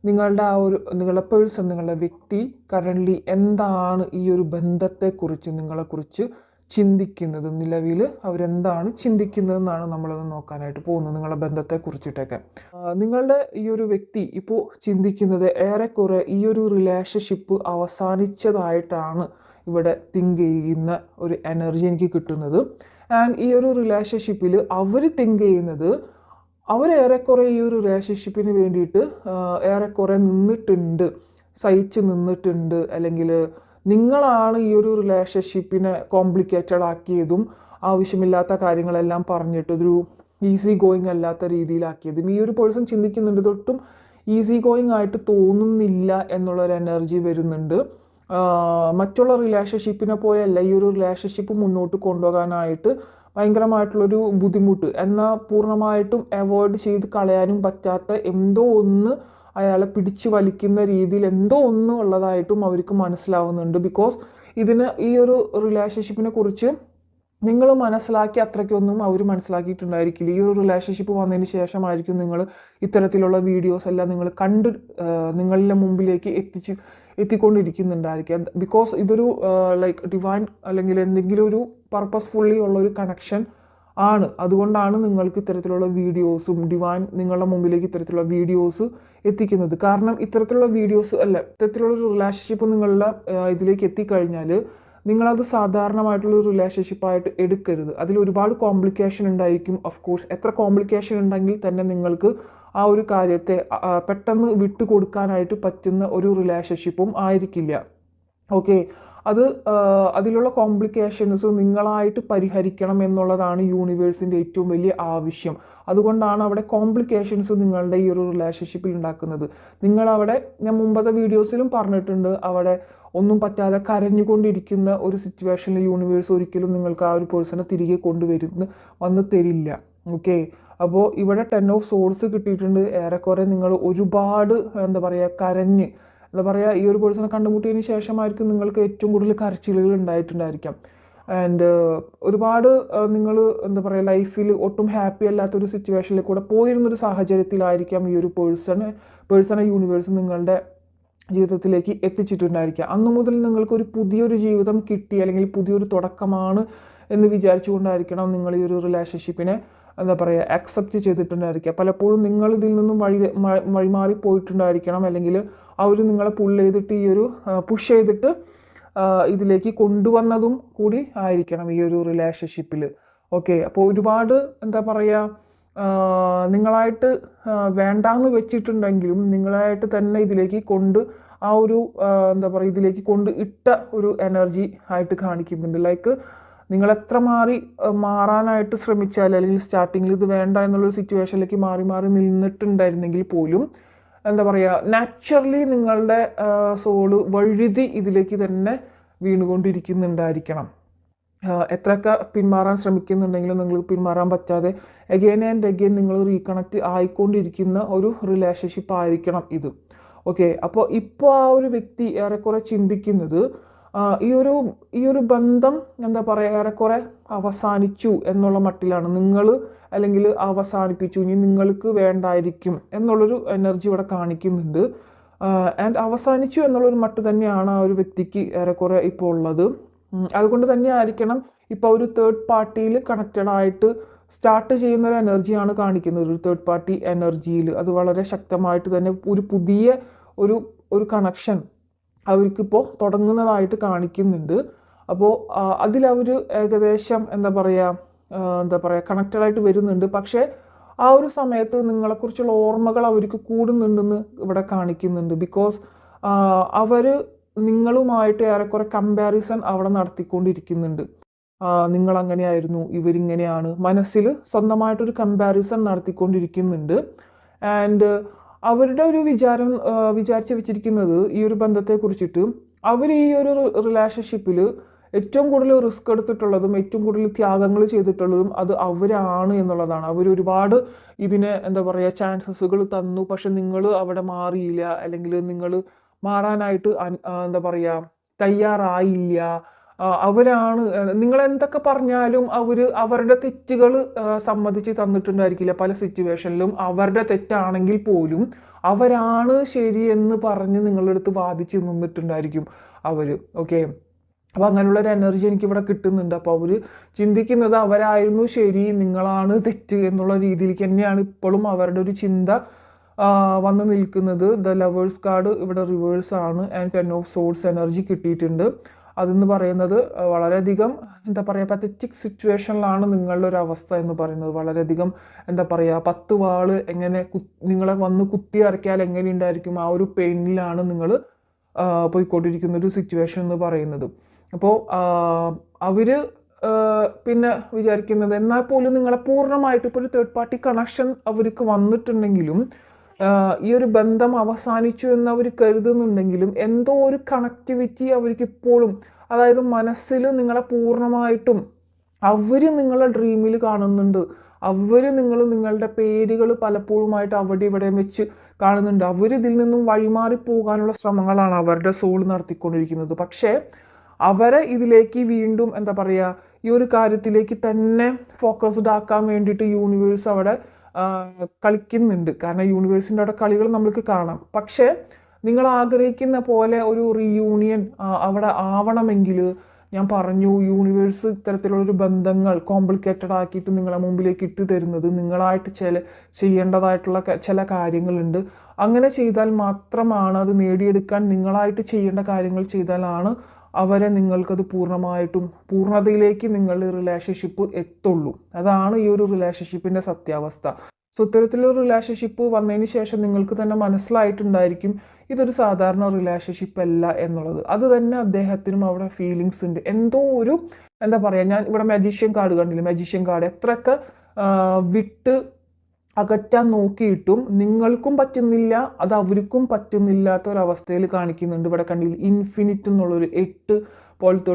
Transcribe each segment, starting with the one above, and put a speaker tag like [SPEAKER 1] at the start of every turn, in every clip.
[SPEAKER 1] നിങ്ങളുടെ പേഴ്സൺ, നിങ്ങളുടെ വ്യക്തി കറൻ്റ്ലി എന്താണ് ഈ ഒരു ബന്ധത്തെക്കുറിച്ച് നിങ്ങളെക്കുറിച്ച് ചിന്തിക്കുന്നത്, നിലവിൽ അവരെന്താണ് ചിന്തിക്കുന്നതെന്നാണ് നമ്മളത് നോക്കാനായിട്ട് പോകുന്നത്, നിങ്ങളുടെ ബന്ധത്തെക്കുറിച്ചിട്ടൊക്കെ. നിങ്ങളുടെ ഈ ഒരു വ്യക്തി ഇപ്പോൾ ചിന്തിക്കുന്നത് ഏറെക്കുറെ ഈ ഒരു റിലേഷൻഷിപ്പ് അവസാനിച്ചതായിട്ടാണ് ഇവിടെ തിങ്ക് ചെയ്യുന്ന ഒരു എനർജി എനിക്ക് കിട്ടുന്നത്. ആൻഡ് ഈ ഒരു റിലേഷൻഷിപ്പിൽ അവർ തിങ്ക് ചെയ്യുന്നത് അവരേറെക്കുറെ ഈ ഒരു റിലേഷൻഷിപ്പിന് വേണ്ടിയിട്ട് ഏറെക്കുറെ നിന്നിട്ടുണ്ട്, സഹിച്ച് നിന്നിട്ടുണ്ട്, അല്ലെങ്കിൽ നിങ്ങളാണ് ഈ ഒരു റിലേഷൻഷിപ്പിനെ കോംപ്ലിക്കേറ്റഡ് ആക്കിയതും ആവശ്യമില്ലാത്ത കാര്യങ്ങളെല്ലാം പറഞ്ഞിട്ട് ഒരു ഈസി ഗോയിങ് അല്ലാത്ത രീതിയിലാക്കിയതും. ഈ ഒരു പേഴ്സൺ ചിന്തിക്കുന്നുണ്ട് തൊട്ടും ഈസി ഗോയിങ് ആയിട്ട് തോന്നുന്നില്ല എന്നുള്ളൊരു എനർജി വരുന്നുണ്ട്. മറ്റുള്ള റിലേഷൻഷിപ്പിനെ പോലെയല്ല ഈ ഒരു റിലേഷൻഷിപ്പ് മുന്നോട്ട് കൊണ്ടുപോകാനായിട്ട് ഭയങ്കരമായിട്ടുള്ളൊരു ബുദ്ധിമുട്ട്, എന്നാൽ പൂർണ്ണമായിട്ടും അവോയ്ഡ് ചെയ്ത് കളയാനും പറ്റാത്ത എന്തോ ഒന്ന് അയാളെ പിടിച്ചു വലിക്കുന്ന രീതിയിൽ എന്തോ ഒന്ന് ഉള്ളതായിട്ടും അവർക്ക് മനസ്സിലാവുന്നുണ്ട്. ബിക്കോസ് ഈ ഒരു റിലേഷൻഷിപ്പിനെ കുറിച്ച് നിങ്ങൾ മനസ്സിലാക്കി അത്രയ്ക്കൊന്നും അവർ മനസ്സിലാക്കിയിട്ടുണ്ടായിരിക്കില്ല. ഈ ഒരു റിലേഷൻഷിപ്പ് വന്നതിന് ശേഷമായിരിക്കും നിങ്ങൾ ഇത്തരത്തിലുള്ള വീഡിയോസ് എല്ലാം നിങ്ങൾ കണ്ട് നിങ്ങളുടെ മുമ്പിലേക്ക് എത്തിക്കൊണ്ടിരിക്കുന്നുണ്ടായിരിക്കുക. ബിക്കോസ് ഇതൊരു ലൈക്ക് ഡിവൈൻ അല്ലെങ്കിൽ എന്തെങ്കിലും ഒരു പർപ്പസ്ഫുള്ളി ഉള്ളൊരു കണക്ഷൻ ആണ്. അതുകൊണ്ടാണ് നിങ്ങൾക്ക് ഇത്തരത്തിലുള്ള വീഡിയോസും ഡിവൈൻ നിങ്ങളുടെ മുമ്പിലേക്ക് ഇത്തരത്തിലുള്ള വീഡിയോസ് എത്തിക്കുന്നത്. കാരണം ഇത്തരത്തിലുള്ള വീഡിയോസ് ഇത്തരത്തിലുള്ളൊരു റിലേഷൻഷിപ്പ് നിങ്ങളുടെ ഇതിലേക്ക് എത്തിക്കഴിഞ്ഞാൽ നിങ്ങളത് സാധാരണമായിട്ടുള്ളൊരു റിലേഷൻഷിപ്പായിട്ട് എടുക്കരുത്. അതിൽ ഒരുപാട് കോംപ്ലിക്കേഷൻ ഉണ്ടായിരിക്കും. ഓഫ് കോഴ്സ് എത്ര കോംപ്ലിക്കേഷൻ ഉണ്ടെങ്കിൽ തന്നെ നിങ്ങൾക്ക് ആ ഒരു കാര്യത്തെ പെട്ടെന്ന് വിട്ടുകൊടുക്കാനായിട്ട് പറ്റുന്ന ഒരു റിലേഷൻഷിപ്പും ആയിരിക്കില്ല. ഓക്കെ, അതിലുള്ള കോംപ്ലിക്കേഷൻസ് നിങ്ങളായിട്ട് പരിഹരിക്കണം എന്നുള്ളതാണ് യൂണിവേഴ്സിൻ്റെ ഏറ്റവും വലിയ ആവശ്യം. അതുകൊണ്ടാണ് അവിടെ കോംപ്ലിക്കേഷൻസ് നിങ്ങളുടെ ഈ ഒരു റിലേഷൻഷിപ്പിൽ ഉണ്ടാക്കുന്നത്. നിങ്ങളവിടെ, ഞാൻ മുമ്പത്തെ വീഡിയോസിലും പറഞ്ഞിട്ടുണ്ട്, അവിടെ ഒന്നും പറ്റാതെ കരഞ്ഞുകൊണ്ടിരിക്കുന്ന ഒരു സിറ്റുവേഷനിൽ യൂണിവേഴ്സ് ഒരിക്കലും നിങ്ങൾക്ക് ആ ഒരു പേഴ്സണെ തിരികെ വന്ന് തരില്ല. ഓക്കെ, അപ്പോൾ ഇവിടെ 10 ഓഫ് സോഴ്സ് കിട്ടിയിട്ടുണ്ട്. ഏറെക്കുറെ നിങ്ങൾ ഒരുപാട് കരഞ്ഞ് ഈ ഒരു പേഴ്സണെ കണ്ടുമുട്ടിയതിന് ശേഷമായിരിക്കും നിങ്ങൾക്ക് ഏറ്റവും കൂടുതൽ കരച്ചിലുകൾ ഉണ്ടായിട്ടുണ്ടായിരിക്കാം. ആൻഡ് ഒരുപാട് നിങ്ങൾ ലൈഫിൽ ഒട്ടും ഹാപ്പി അല്ലാത്തൊരു സിറ്റുവേഷനിൽ കൂടെ പോയിരുന്നൊരു സാഹചര്യത്തിലായിരിക്കാം ഈ ഒരു പേഴ്സണെ യൂണിവേഴ്സ് നിങ്ങളുടെ ജീവിതത്തിലേക്ക് എത്തിച്ചിട്ടുണ്ടായിരിക്കുക. അന്നു മുതൽ നിങ്ങൾക്കൊരു പുതിയൊരു ജീവിതം കിട്ടി, അല്ലെങ്കിൽ പുതിയൊരു തുടക്കമാണ് എന്ന് വിചാരിച്ചുകൊണ്ടായിരിക്കണം നിങ്ങൾ ഈ ഒരു റിലേഷൻഷിപ്പിനെ അക്സെപ്റ്റ് ചെയ്തിട്ടുണ്ടായിരിക്കുക. പലപ്പോഴും നിങ്ങൾ ഇതിൽ നിന്നും വഴിമാറി പോയിട്ടുണ്ടായിരിക്കണം, അല്ലെങ്കിൽ അവർ നിങ്ങളെ പുഷ് ചെയ്തിട്ട് ഇതിലേക്ക് കൊണ്ടുവന്നതും കൂടി ആയിരിക്കണം ഈ ഒരു റിലേഷൻഷിപ്പിൽ. ഓക്കെ, അപ്പോൾ ഒരുപാട് നിങ്ങളായിട്ട് വേണ്ടാന്ന് വെച്ചിട്ടുണ്ടെങ്കിലും നിങ്ങളായിട്ട് തന്നെ ഇതിലേക്ക് ഇതിലേക്ക് ഇട്ട ഒരു എനർജി ആയിട്ട് കാണിക്കുന്നുണ്ട്. ലൈക്ക് നിങ്ങൾ എത്ര മാറാനായിട്ട് ശ്രമിച്ചാൽ, അല്ലെങ്കിൽ സ്റ്റാർട്ടിങ്ങിൽ ഇത് വേണ്ട എന്നുള്ളൊരു സിറ്റുവേഷനിലേക്ക് മാറി നിന്നിട്ടുണ്ടായിരുന്നെങ്കിൽ പോലും നാച്ചുറലി നിങ്ങളുടെ സോള് വഴുതി ഇതിലേക്ക് തന്നെ വീണുകൊണ്ടിരിക്കുന്നുണ്ടായിരിക്കണം. എത്രയൊക്കെ പിന്മാറാൻ ശ്രമിക്കുന്നുണ്ടെങ്കിലും നിങ്ങൾക്ക് പിന്മാറാൻ പറ്റാതെ അഗെയിൻ ആൻഡ് അഗെയിൻ നിങ്ങൾ റീകണക്ട് ആയിക്കൊണ്ടിരിക്കുന്ന ഒരു റിലേഷൻഷിപ്പ് ആയിരിക്കണം ഇത്. ഓക്കെ, അപ്പോൾ ഇപ്പോൾ ആ ഒരു വ്യക്തി ഏറെക്കുറെ ചിന്തിക്കുന്നത് ഈ ഒരു ബന്ധം ഏറെക്കുറെ അവസാനിച്ചു എന്നുള്ള മട്ടിലാണ്. നിങ്ങൾ അല്ലെങ്കിൽ അവസാനിപ്പിച്ചു, ഇനി നിങ്ങൾക്ക് വേണ്ടായിരിക്കും എന്നുള്ളൊരു എനർജി ഇവിടെ കാണിക്കുന്നുണ്ട്. ആൻഡ് അവസാനിച്ചു എന്നുള്ളൊരു മട്ട് തന്നെയാണ് ആ ഒരു വ്യക്തിക്ക് ഏറെക്കുറെ ഇപ്പോൾ ഉള്ളത്. അതുകൊണ്ട് തന്നെ ആയിരിക്കണം ഇപ്പോൾ ഒരു തേർഡ് പാർട്ടിയിൽ കണക്റ്റഡ് ആയിട്ട് സ്റ്റാർട്ട് ചെയ്യുന്ന ഒരു എനർജിയാണ് കാണിക്കുന്നത്. ഒരു തേർഡ് പാർട്ടി എനർജിയിൽ അത് വളരെ ശക്തമായിട്ട് തന്നെ ഒരു പുതിയ ഒരു കണക്ഷൻ അവർക്കിപ്പോൾ തുടങ്ങുന്നതായിട്ട് കാണിക്കുന്നുണ്ട്. അപ്പോൾ അതിലവർ ഏകദേശം കണക്റ്റഡായിട്ട് വരുന്നുണ്ട്. പക്ഷേ ആ ഒരു സമയത്ത് നിങ്ങളെക്കുറിച്ചുള്ള ഓർമ്മകൾ അവർക്ക് കൂടുന്നുണ്ടെന്ന് ഇവിടെ കാണിക്കുന്നുണ്ട്. ബിക്കോസ് അവർ നിങ്ങളുമായിട്ട് ഏറെക്കുറെ കമ്പാരിസൺ അവിടെ നടത്തിക്കൊണ്ടിരിക്കുന്നുണ്ട്. നിങ്ങൾ അങ്ങനെയായിരുന്നു, ഇവരിങ്ങനെയാണ്, മനസ്സിൽ സ്വന്തമായിട്ടൊരു കമ്പാരിസൺ നടത്തിക്കൊണ്ടിരിക്കുന്നുണ്ട്. ആൻഡ് അവരുടെ ഒരു വിചാരിച്ച് വെച്ചിരിക്കുന്നത് ഈ ഒരു ബന്ധത്തെക്കുറിച്ചിട്ട്, അവർ ഈ ഒരു റിലേഷൻഷിപ്പിൽ ഏറ്റവും കൂടുതൽ റിസ്ക് എടുത്തിട്ടുള്ളതും ഏറ്റവും കൂടുതൽ ത്യാഗങ്ങൾ ചെയ്തിട്ടുള്ളതും അത് അവരാണ് എന്നുള്ളതാണ്. അവരൊരുപാട് ഇതിനെ ചാൻസസുകൾ തന്നു, പക്ഷെ നിങ്ങൾ അവിടെ മാറിയില്ല, അല്ലെങ്കിൽ നിങ്ങൾ മാറാനായിട്ട് തയ്യാറായില്ല. അവരാണ് നിങ്ങൾ എന്തൊക്കെ പറഞ്ഞാലും അവരുടെ തെറ്റുകൾ സമ്മതിച്ച് തന്നിട്ടുണ്ടായിരിക്കില്ല. പല സിറ്റുവേഷനിലും അവരുടെ തെറ്റാണെങ്കിൽ പോലും അവരാണ് ശരി എന്ന് പറഞ്ഞ് നിങ്ങളുടെ അടുത്ത് വാദിച്ച് നിന്നിട്ടുണ്ടായിരിക്കും അവർ. ഓക്കെ, അപ്പോൾ അങ്ങനെയുള്ളൊരു എനർജി എനിക്കിവിടെ കിട്ടുന്നുണ്ട്. അപ്പോൾ അവർ ചിന്തിക്കുന്നത് അവരായിരുന്നു ശരി, നിങ്ങളാണ് തെറ്റ് എന്നുള്ള രീതിയിലേക്ക് തന്നെയാണ് ഇപ്പോഴും അവരുടെ ഒരു ചിന്ത വന്ന് നിൽക്കുന്നത്. ദ ലവേഴ്സ് കാർഡ് ഇവിടെ റിവേഴ്സ് ആണ് ആൻഡ് 10 ഓഫ് സോഴ്സ് എനർജി കിട്ടിയിട്ടുണ്ട്. അതെന്ന് പറയുന്നത് വളരെയധികം എന്താ പറയുക, പത്തറ്റിക് സിറ്റുവേഷനിലാണ് നിങ്ങളുടെ ഒരു അവസ്ഥ എന്ന് പറയുന്നത്. വളരെയധികം എന്താ പറയുക, 10 വാള് എങ്ങനെ നിങ്ങളെ വന്ന് കുത്തി ഇറക്കിയാൽ എങ്ങനെ ഉണ്ടായിരിക്കും, ആ ഒരു പെയിനിലാണ് നിങ്ങൾ പോയിക്കൊണ്ടിരിക്കുന്ന ഒരു സിറ്റുവേഷൻ എന്ന് പറയുന്നത്. അപ്പോൾ അവർ പിന്നെ വിചാരിക്കുന്നത് എന്നാൽ പോലും നിങ്ങളെ പൂർണ്ണമായിട്ട് ഇപ്പോൾ ഒരു തേർഡ് പാർട്ടി കണക്ഷൻ അവർക്ക് വന്നിട്ടുണ്ടെങ്കിലും ഈ ഒരു ബന്ധം അവസാനിച്ചു എന്ന് അവർ കരുതുന്നുണ്ടെങ്കിലും എന്തോ ഒരു കണക്ടിവിറ്റി അവർക്ക് ഇപ്പോഴും, അതായത് മനസ്സിൽ നിങ്ങളെ പൂർണ്ണമായിട്ടും അവർ നിങ്ങളെ ഡ്രീമിൽ കാണുന്നുണ്ട്. അവർ നിങ്ങളുടെ പേരുകൾ പലപ്പോഴുമായിട്ട് അവിടെ ഇവിടെ വെച്ച് കാണുന്നുണ്ട്. ഇതിൽ നിന്നും വഴിമാറി പോകാനുള്ള ശ്രമങ്ങളാണ് അവരുടെ സോൾ നടത്തിക്കൊണ്ടിരിക്കുന്നത്. പക്ഷേ അവരെ ഇതിലേക്ക് വീണ്ടും എന്താ പറയുക, ഈ ഒരു കാര്യത്തിലേക്ക് തന്നെ ഫോക്കസ്ഡ് ആക്കാൻ വേണ്ടിയിട്ട് യൂണിവേഴ്സ് അവിടെ കളിക്കുന്നുണ്ട്. കാരണം യൂണിവേഴ്സിൻ്റെ അവിടെ കളികൾ നമ്മൾക്ക് കാണാം. പക്ഷേ നിങ്ങൾ ആഗ്രഹിക്കുന്ന പോലെ ഒരു റീയൂണിയൻ അവിടെ ആവണമെങ്കിൽ ഞാൻ പറഞ്ഞു, യൂണിവേഴ്സ് ഇത്തരത്തിലുള്ളൊരു ബന്ധങ്ങൾ കോംപ്ലിക്കേറ്റഡ് ആക്കിയിട്ട് നിങ്ങളെ മുമ്പിലേക്ക് ഇട്ട് തരുന്നത് നിങ്ങളായിട്ട് ചെയ്യേണ്ടതായിട്ടുള്ള ചില കാര്യങ്ങളുണ്ട്. അങ്ങനെ ചെയ്താൽ മാത്രമാണ്, അത് നേടിയെടുക്കാൻ നിങ്ങളായിട്ട് ചെയ്യേണ്ട കാര്യങ്ങൾ ചെയ്താലാണ് നിങ്ങൾക്കത് പൂർണ്ണതയിലേക്ക് നിങ്ങളുടെ റിലേഷൻഷിപ്പ് എത്തുള്ളൂ. അതാണ് ഈ ഒരു റിലേഷൻഷിപ്പിൻ്റെ സത്യാവസ്ഥ. സോ ഇത്തരത്തിലൊരു റിലേഷൻഷിപ്പ് വന്നതിന് ശേഷം നിങ്ങൾക്ക് തന്നെ മനസ്സിലായിട്ടുണ്ടായിരിക്കും ഇതൊരു സാധാരണ റിലേഷൻഷിപ്പ് അല്ല എന്നുള്ളത്. അത് തന്നെ അദ്ദേഹത്തിനും അവിടെ ഫീലിങ്സ് ഉണ്ട്. എന്തോ ഒരു എന്താ പറയുക, ഞാൻ ഇവിടെ മജീഷ്യൻ കാർഡ് കണ്ടില്ല, മജീഷ്യൻ കാർഡ് എത്രയൊക്കെ വിട്ട് അകറ്റാൻ നോക്കിയിട്ടും നിങ്ങൾക്കും പറ്റുന്നില്ല, അത് അവർക്കും പറ്റുന്നില്ലാത്ത ഒരവസ്ഥയിൽ കാണിക്കുന്നുണ്ട്. ഇവിടെ കണ്ടില്ല, ഇൻഫിനിറ്റ് എന്നുള്ളൊരു 8 പോലത്തെ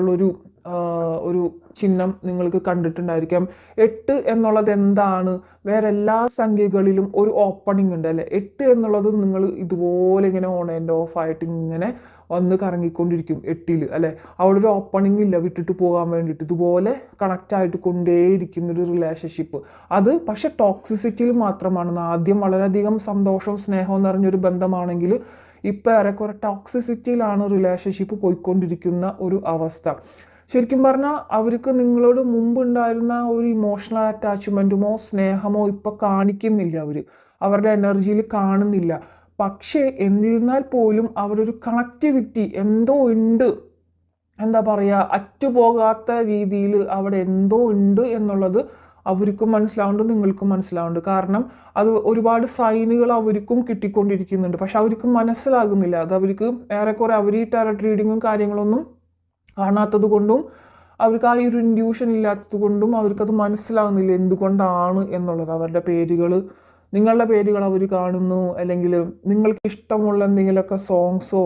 [SPEAKER 1] ഒരു ചിഹ്നം നിങ്ങൾക്ക് കണ്ടിട്ടുണ്ടായിരിക്കാം. 8 എന്നുള്ളത് എന്താണ്, വേറെ എല്ലാ സംഖ്യകളിലും ഒരു ഓപ്പണിംഗ് ഉണ്ട് അല്ലേ. 8 എന്നുള്ളത് നിങ്ങൾ ഇതുപോലെ ഇങ്ങനെ ഓൺ ആൻഡ് ഓഫ് ആയിട്ട് ഇങ്ങനെ വന്ന് കറങ്ങിക്കൊണ്ടിരിക്കും 8 അല്ലേ. അവിടെ ഒരു ഓപ്പണിംഗ് ഇല്ല വിട്ടിട്ട് പോകാൻ വേണ്ടിയിട്ട്. ഇതുപോലെ കണക്റ്റ് ആയിട്ട് കൊണ്ടേയിരിക്കുന്നൊരു റിലേഷൻഷിപ്പ്. അത് പക്ഷെ ടോക്സിസിറ്റിയിൽ മാത്രമാണ്. ആദ്യം വളരെയധികം സന്തോഷവും സ്നേഹവും നിറഞ്ഞൊരു ബന്ധമാണെങ്കിൽ ഇപ്പം ഏറെക്കുറെ ടോക്സിസിറ്റിയിലാണ് റിലേഷൻഷിപ്പ് പോയിക്കൊണ്ടിരിക്കുന്ന ഒരു അവസ്ഥ. ശരിക്കും പറഞ്ഞാൽ അവർക്ക് നിങ്ങളോട് മുമ്പുണ്ടായിരുന്ന ഒരു ഇമോഷണൽ അറ്റാച്ച്മെൻറ്റുമോ സ്നേഹമോ ഇപ്പോൾ കാണിക്കുന്നില്ല. അവരുടെ എനർജിയിൽ കാണുന്നില്ല. പക്ഷേ എന്നിരുന്നാൽ പോലും അവരൊരു കണക്ടിവിറ്റി എന്തോ ഉണ്ട്, എന്താ പറയുക, അറ്റുപോകാത്ത രീതിയിൽ അവിടെ എന്തോ ഉണ്ട് എന്നുള്ളത് അവർക്കും മനസ്സിലാവുന്നുണ്ട്, നിങ്ങൾക്കും മനസ്സിലാവുന്നുണ്ട്. കാരണം അത് ഒരുപാട് സൈനുകൾ അവർക്കും കിട്ടിക്കൊണ്ടിരിക്കുന്നുണ്ട്. പക്ഷെ അവർക്ക് മനസ്സിലാകുന്നില്ല. അത് അവർക്ക് ഏറെക്കുറെ അവർ ഈ ടാരറ്റ് റീഡിങ്ങും കാര്യങ്ങളൊന്നും കാണാത്തത് കൊണ്ടും അവർക്ക് ആ ഒരു ഇൻഡ്യൂഷൻ ഇല്ലാത്തത് കൊണ്ടും അവർക്കത് മനസ്സിലാകുന്നില്ല എന്തുകൊണ്ടാണ് എന്നുള്ളത്. അവരുടെ പേരുകൾ, നിങ്ങളുടെ പേരുകൾ അവർ കാണുന്നു, അല്ലെങ്കിൽ നിങ്ങൾക്ക് ഇഷ്ടമുള്ള എന്തെങ്കിലുമൊക്കെ സോങ്സോ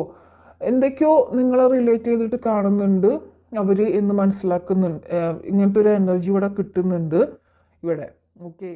[SPEAKER 1] എന്തൊക്കെയോ നിങ്ങളെ റിലേറ്റ് ചെയ്തിട്ട് കാണുന്നുണ്ട് അവർ എന്ന് മനസ്സിലാക്കുന്നുണ്ട്. ഇങ്ങനത്തെ ഒരു എനർജി ഇവിടെ കിട്ടുന്നുണ്ട് ഇവിടെ. ഓക്കെ,